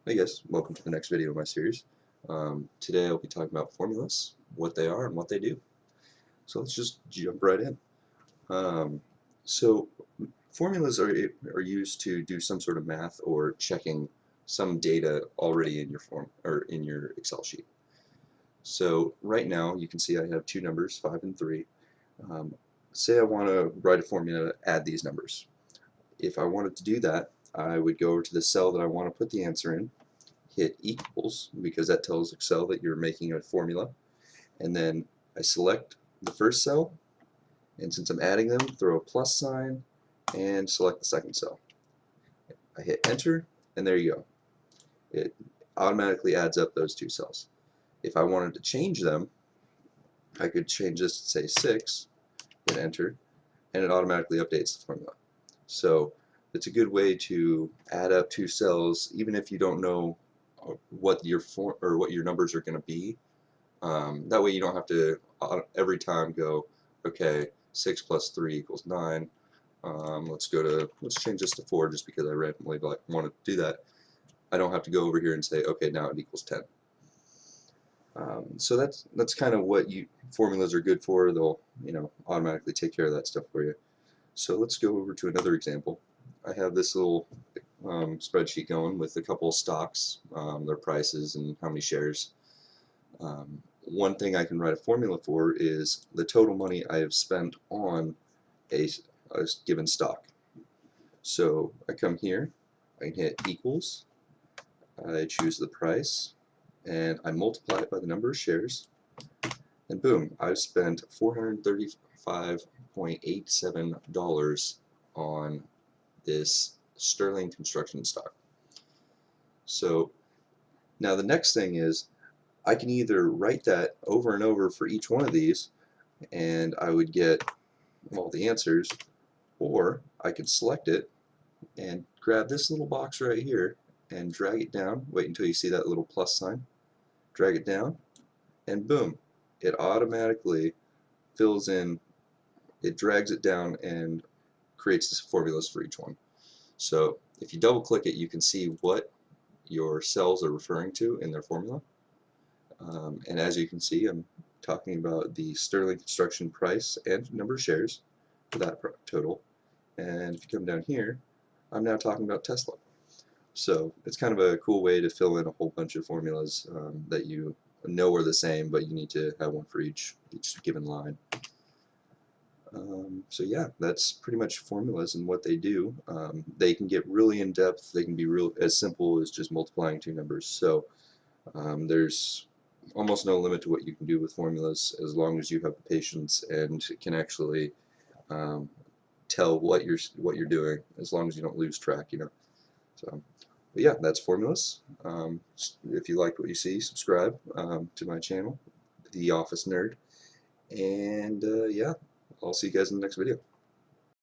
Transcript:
Hey guys, welcome to the next video of my series. Today I'll be talking about formulas, what they are and what they do. So let's just jump right in. Um, so formulas are used to do some sort of math or checking some data already in your form or in your Excel sheet. So right now you can see I have two numbers, 5 and 3. Um, Say I want to write a formula to add these numbers. If I wanted to do that, I would go over to the cell that I want to put the answer in, hit equals because that tells Excel that you're making a formula, and then I select the first cell, and since I'm adding them, throw a plus sign and select the second cell. I hit enter, and there you go. It automatically adds up those two cells. If I wanted to change them, I could change this to say 6, hit enter, and it automatically updates the formula. So it's a good way to add up two cells even if you don't know what your numbers are going to be. That way you don't have to every time go, okay, 6 plus 3 equals 9. Let's change this to 4 just because I randomly want to do that. I don't have to go over here and say, okay, now it equals 10. So that's kind of what formulas are good for. They'll automatically take care of that stuff for you. So let's go over to another example. I have this little spreadsheet going with a couple of stocks, their prices, and how many shares. One thing I can write a formula for is the total money I have spent on a given stock. So I come here, I can hit equals, I choose the price, and I multiply it by the number of shares, and boom, I've spent $435.87 on this Sterling Construction stock. So now the next thing is I can either write that over and over for each one of these and I would get all the answers, or I could select it and grab this little box right here and drag it down. Wait until you see that little plus sign. Drag it down, and boom, it automatically fills in, it drags it down and creates the formulas for each one. So if you double click it, you can see what your cells are referring to in their formula. And as you can see, I'm talking about the Sterling Construction price and number of shares for that total. And if you come down here, I'm now talking about Tesla. So it's kind of a cool way to fill in a whole bunch of formulas that you know are the same, but you need to have one for each given line. So yeah, that's pretty much formulas and what they do. They can get really in depth. They can be as simple as just multiplying two numbers. So there's almost no limit to what you can do with formulas as long as you have the patience and can actually um, tell what you're doing, as long as you don't lose track. So, but yeah, that's formulas. If you liked what you see, subscribe to my channel, The Office Nerd, and yeah, I'll see you guys in the next video.